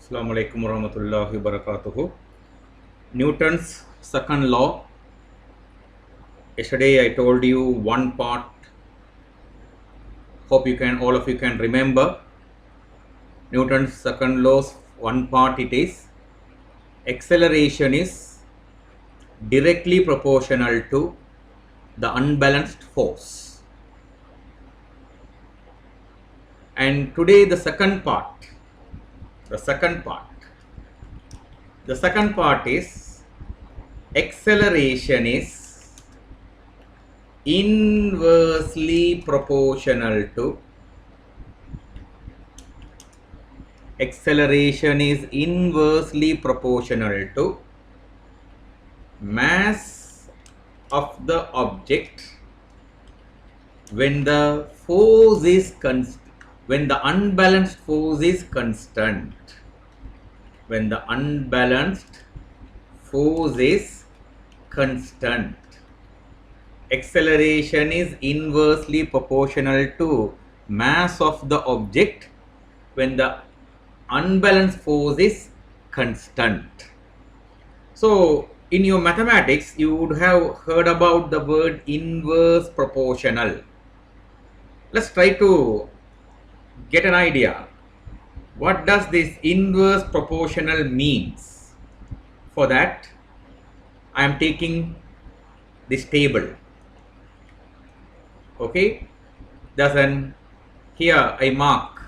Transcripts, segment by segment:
Assalamu alaikum warahmatullahi wabarakatuh. Newton's second law. Yesterday I told you one part. Hope all of you can remember. Newton's second law's one part it is. Acceleration is directly proportional to the unbalanced force. And today the second part is acceleration is inversely proportional to mass of the object when the unbalanced force is constant. When the unbalanced force is constant, acceleration is inversely proportional to mass of the object when the unbalanced force is constant. So in your mathematics you would have heard about the word inverse proportional. Let's try to get an idea. What does this inverse proportional means? For that, I am taking this table. Okay, here I mark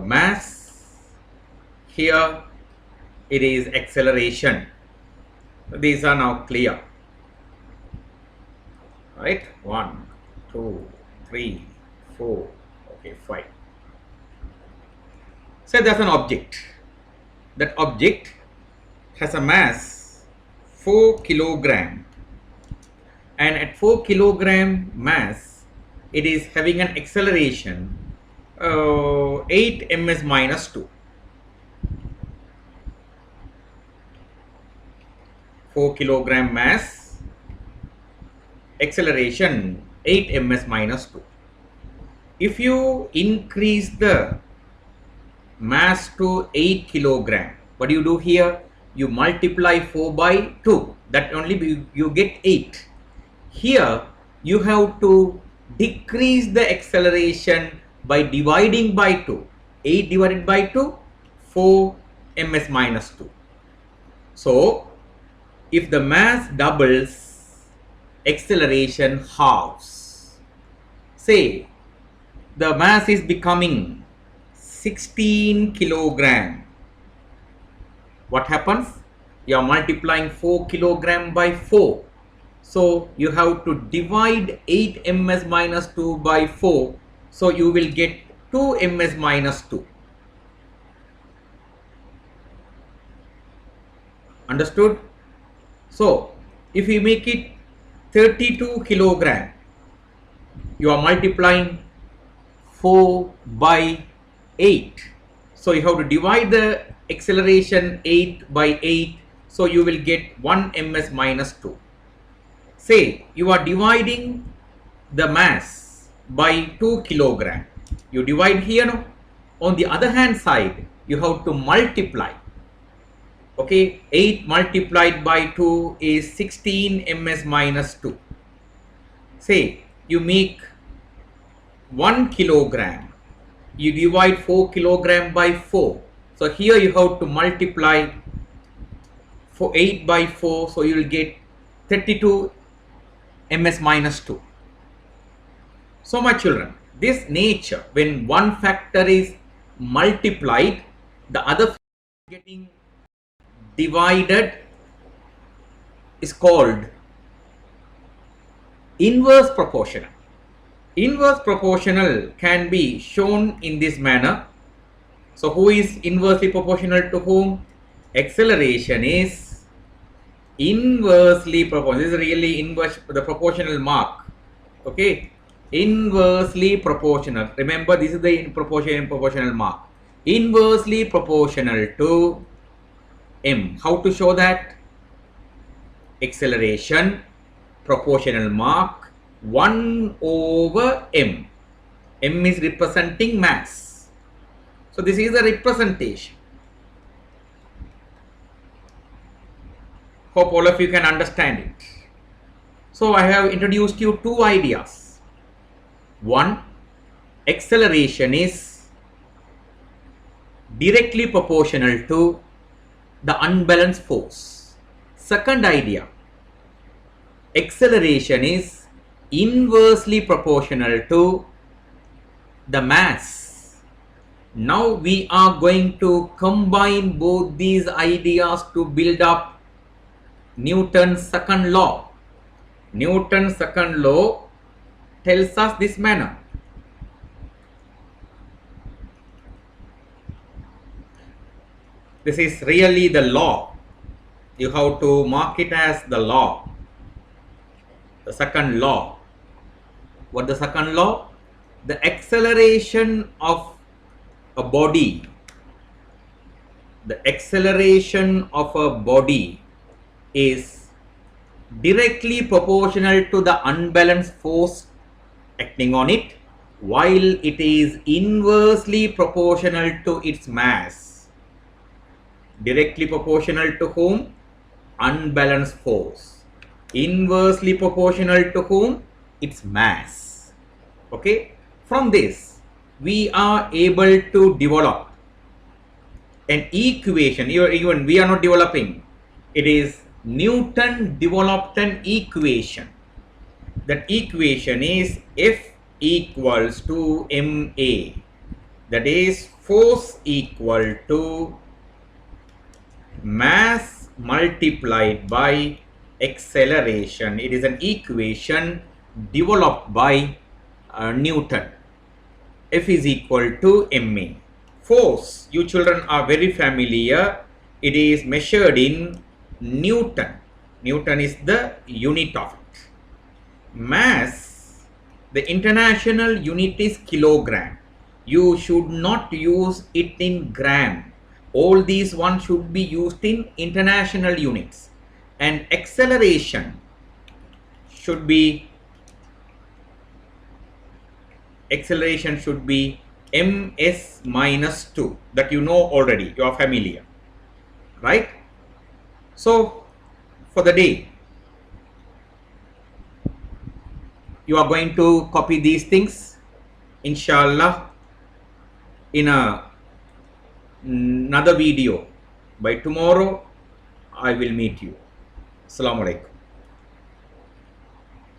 mass. Here it is acceleration. These are now clear. Right? 1, 2, 3, 4. Okay, 5. Say there's an object. That object has a mass 4 kilogram, and at 4 kilogram mass it is having an acceleration 8 ms minus 2. 4 kilogram mass, acceleration 8 ms minus 2. If you increase the mass to 8 kilogram, what do you do here? You multiply 4 by 2, that only you get 8. Here you have to decrease the acceleration by dividing by 2. 8 divided by 2, 4 ms minus 2. So if the mass doubles, acceleration halves. Say the mass is becoming 16 kilogram. What happens? You are multiplying 4 kilogram by 4. So you have to divide 8 ms minus 2 by 4. So you will get 2 ms minus 2. Understood? So if you make it 32 kilogram, you are multiplying 4 by 8. So you have to divide the acceleration 8 by 8. So you will get 1 ms minus 2. Say you are dividing the mass by 2 kilogram. You divide here, no? On the other hand side, you have to multiply. Okay, 8 multiplied by 2 is 16 ms minus 2. Say you make 1 kilogram. You divide 4 kilogram by 4. So here you have to multiply for 8 by 4. So you will get 32 ms minus 2. So my children, this nature, when one factor is multiplied, the other factor is getting divided, is called inverse proportional. Inverse proportional can be shown in this manner. So who is inversely proportional to whom? Acceleration is inversely proportional. This is really inverse, the proportional mark. Okay, inversely proportional. Remember, this is the proportional mark. Inversely proportional to m. How to show that? Acceleration, proportional mark, 1 over m. M is representing mass. So this is a representation. Hope all of you can understand it. So I have introduced you two ideas. One, acceleration is directly proportional to the unbalanced force. Second idea, acceleration is inversely proportional to the mass. Now we are going to combine both these ideas to build up Newton's second law. Newton's second law tells us this manner. This is really the law. You have to mark it as the law. The second law. What the second law? The acceleration of a body. The acceleration of a body is directly proportional to the unbalanced force acting on it, while it is inversely proportional to its mass. Directly proportional to whom? Unbalanced force. Inversely proportional to whom? Its mass. Okay. From this, we are able to develop an equation. Even we are not developing. It is Newton developed an equation. That equation is F equals to ma. That is force equal to mass multiplied by acceleration. It is an equation developed by Newton. F is equal to ma. Force, you children are very familiar. It is measured in Newton. Newton is the unit of it. Mass, the international unit is kilogram. You should not use it in gram. All these ones should be used in international units. And acceleration should be ms minus 2. That you know already, you are familiar, right? So for the day, you are going to copy these things. Inshallah, in another video by tomorrow, I will meet you. Assalamu alaikum.